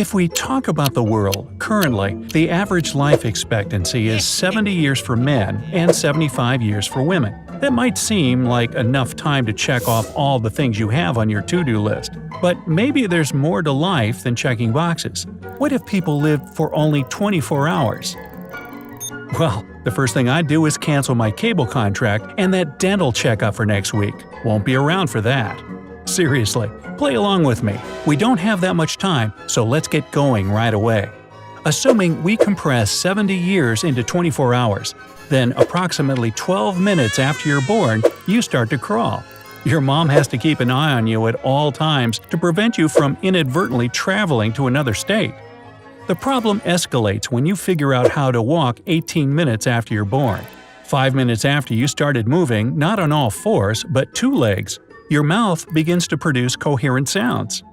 If we talk about the world, currently, the average life expectancy is 70 years for men and 75 years for women. That might seem like enough time to check off all the things you have on your to-do list. But maybe there's more to life than checking boxes. What if people lived for only 24 hours? Well, the first thing I'd do is cancel my cable contract and that dental checkup for next week. Won't be around for that. Seriously, play along with me. We don't have that much time, so let's get going right away. Assuming we compress 70 years into 24 hours, then approximately 12 minutes after you're born, you start to crawl. Your mom has to keep an eye on you at all times to prevent you from inadvertently traveling to another state. The problem escalates when you figure out how to walk 18 minutes after you're born. 5 minutes after you started moving, not on all fours, but 2 legs, your mouth begins to produce coherent sounds.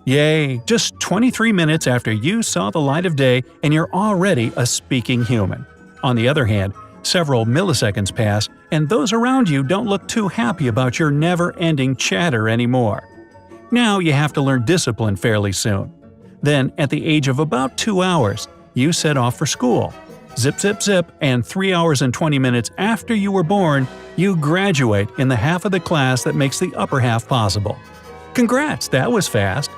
Yay! Just 23 minutes after you saw the light of day and you're already a speaking human. On the other hand, several milliseconds pass and those around you don't look too happy about your never-ending chatter anymore. Now you have to learn discipline fairly soon. Then, at the age of about 2 hours, you set off for school. Zip zip zip, and 3 hours and 20 minutes after you were born, you graduate in the half of the class that makes the upper half possible. Congrats, that was fast!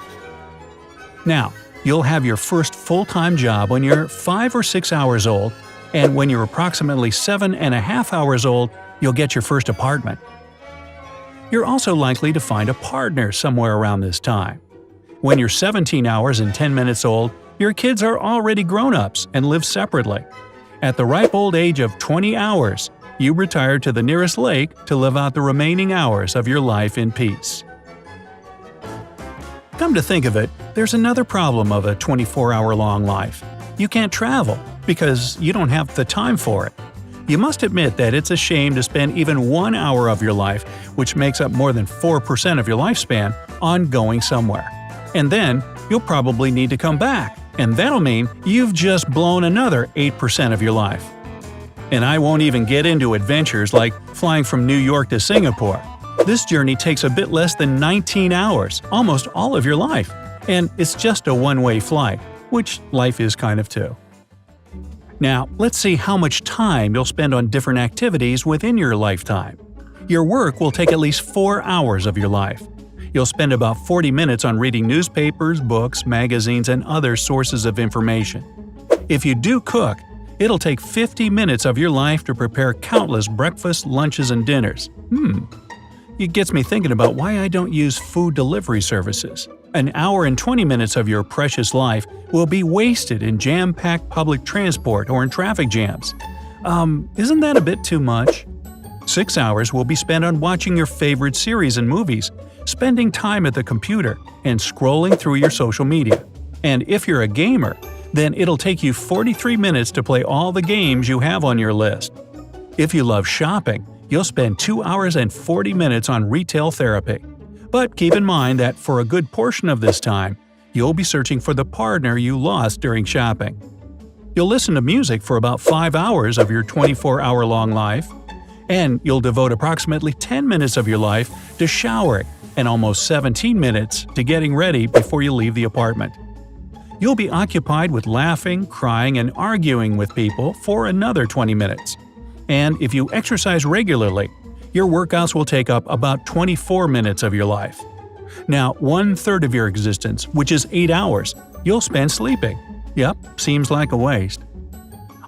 Now, you'll have your first full-time job when you're 5 or 6 hours old, and when you're approximately 7.5 hours old, you'll get your first apartment. You're also likely to find a partner somewhere around this time. When you're 17 hours and 10 minutes old, your kids are already grown-ups and live separately. At the ripe old age of 20 hours, you retire to the nearest lake to live out the remaining hours of your life in peace. Come to think of it, there's another problem of a 24-hour-long life. You can't travel because you don't have the time for it. You must admit that it's a shame to spend even 1 hour of your life, which makes up more than 4% of your lifespan, on going somewhere. And then, you'll probably need to come back, and that'll mean you've just blown another 8% of your life. And I won't even get into adventures like flying from New York to Singapore. This journey takes a bit less than 19 hours, almost all of your life, and it's just a one-way flight, which life is kind of too. Now, let's see how much time you'll spend on different activities within your lifetime. Your work will take at least 4 hours of your life. You'll spend about 40 minutes on reading newspapers, books, magazines, and other sources of information. If you do cook, it'll take 50 minutes of your life to prepare countless breakfasts, lunches, and dinners. It gets me thinking about why I don't use food delivery services. An hour and 20 minutes of your precious life will be wasted in jam-packed public transport or in traffic jams. Isn't that a bit too much? 6 hours will be spent on watching your favorite series and movies, spending time at the computer, and scrolling through your social media. And if you're a gamer, then it'll take you 43 minutes to play all the games you have on your list. If you love shopping, you'll spend 2 hours and 40 minutes on retail therapy. But keep in mind that for a good portion of this time, you'll be searching for the partner you lost during shopping. You'll listen to music for about 5 hours of your 24-hour-long life, and you'll devote approximately 10 minutes of your life to showering and almost 17 minutes to getting ready before you leave the apartment. You'll be occupied with laughing, crying, and arguing with people for another 20 minutes. And if you exercise regularly, your workouts will take up about 24 minutes of your life. Now, 1/3 of your existence, which is 8 hours, you'll spend sleeping. Yep, seems like a waste.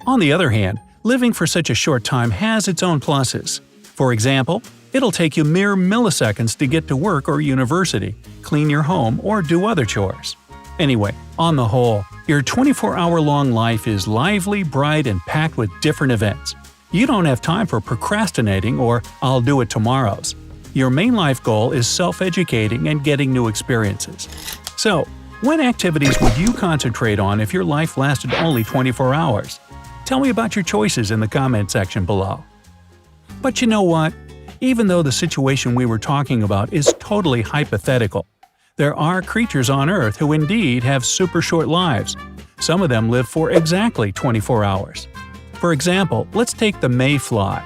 On the other hand, living for such a short time has its own pluses. For example, it'll take you mere milliseconds to get to work or university, clean your home, or do other chores. Anyway, on the whole, your 24-hour-long life is lively, bright, and packed with different events. You don't have time for procrastinating or "I'll do it tomorrow's." Your main life goal is self-educating and getting new experiences. So, what activities would you concentrate on if your life lasted only 24 hours? Tell me about your choices in the comment section below. But you know what? Even though the situation we were talking about is totally hypothetical, there are creatures on Earth who indeed have super short lives. Some of them live for exactly 24 hours. For example, let's take the mayfly.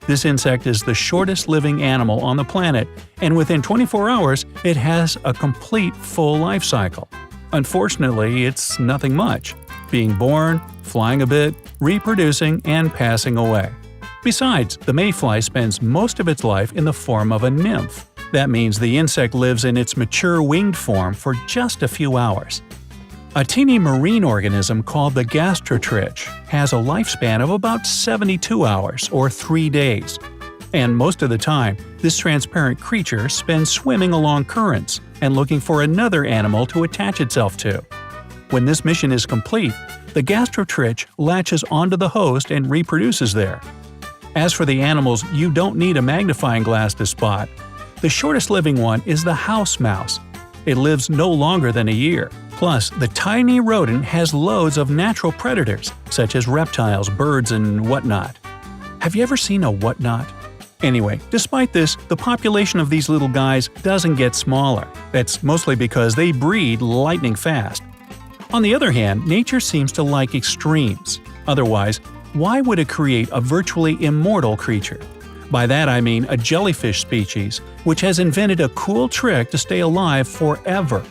This insect is the shortest living animal on the planet, and within 24 hours, it has a complete full life cycle. Unfortunately, it's nothing much – being born, flying a bit, reproducing, and passing away. Besides, the mayfly spends most of its life in the form of a nymph. That means the insect lives in its mature winged form for just a few hours. A teeny marine organism called the gastrotrich has a lifespan of about 72 hours or 3 days. And most of the time, this transparent creature spends swimming along currents and looking for another animal to attach itself to. When this mission is complete, the gastrotrich latches onto the host and reproduces there. As for the animals you don't need a magnifying glass to spot, the shortest living one is the house mouse. It lives no longer than a year. Plus, the tiny rodent has loads of natural predators, such as reptiles, birds, and whatnot. Have you ever seen a whatnot? Anyway, despite this, the population of these little guys doesn't get smaller. That's mostly because they breed lightning fast. On the other hand, nature seems to like extremes. Otherwise, why would it create a virtually immortal creature? By that I mean a jellyfish species, which has invented a cool trick to stay alive forever.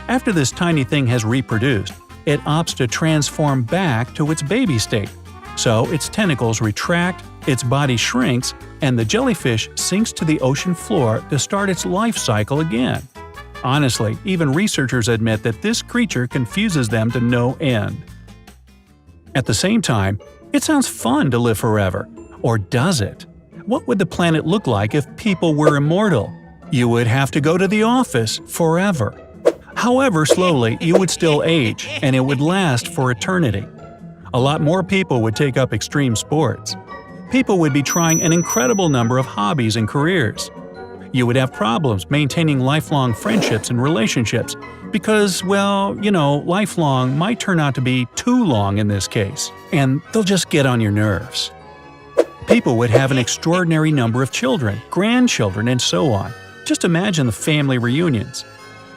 After this tiny thing has reproduced, it opts to transform back to its baby state. So its tentacles retract, its body shrinks, and the jellyfish sinks to the ocean floor to start its life cycle again. Honestly, even researchers admit that this creature confuses them to no end. At the same time, it sounds fun to live forever. Or does it? What would the planet look like if people were immortal? You would have to go to the office forever. However slowly, you would still age, and it would last for eternity. A lot more people would take up extreme sports. People would be trying an incredible number of hobbies and careers. You would have problems maintaining lifelong friendships and relationships because, well, lifelong might turn out to be too long in this case, and they'll just get on your nerves. People would have an extraordinary number of children, grandchildren, and so on. Just imagine the family reunions.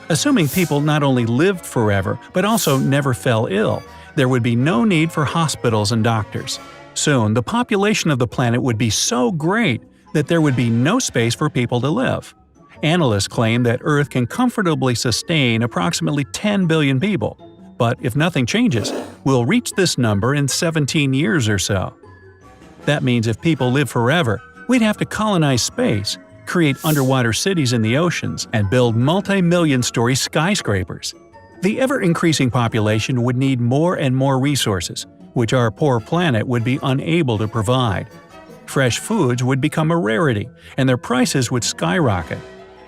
Assuming people not only lived forever, but also never fell ill, there would be no need for hospitals and doctors. Soon, the population of the planet would be so great that there would be no space for people to live. Analysts claim that Earth can comfortably sustain approximately 10 billion people, but if nothing changes, we'll reach this number in 17 years or so. That means if people live forever, we'd have to colonize space, create underwater cities in the oceans, and build multi-million-story skyscrapers. The ever-increasing population would need more and more resources, which our poor planet would be unable to provide. Fresh foods would become a rarity, and their prices would skyrocket.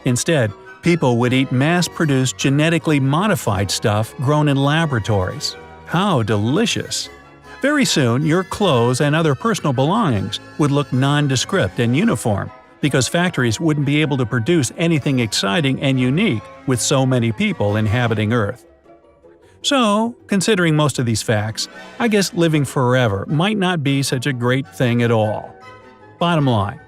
Instead, people would eat mass-produced genetically modified stuff grown in laboratories. How delicious! Very soon, your clothes and other personal belongings would look nondescript and uniform, because factories wouldn't be able to produce anything exciting and unique with so many people inhabiting Earth. So, considering most of these facts, I guess living forever might not be such a great thing at all. Bottom line,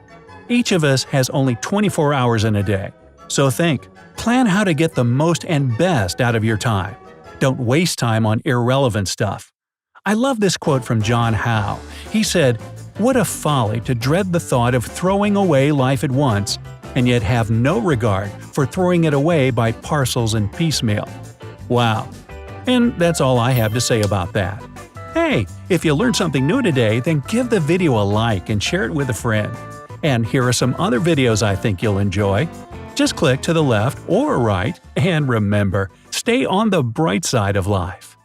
each of us has only 24 hours in a day. So think, plan how to get the most and best out of your time. Don't waste time on irrelevant stuff. I love this quote from John Howe. He said, "What a folly to dread the thought of throwing away life at once, and yet have no regard for throwing it away by parcels and piecemeal." Wow. And that's all I have to say about that. Hey, if you learned something new today, then give the video a like and share it with a friend. And here are some other videos I think you'll enjoy. Just click to the left or right, and remember, stay on the bright side of life.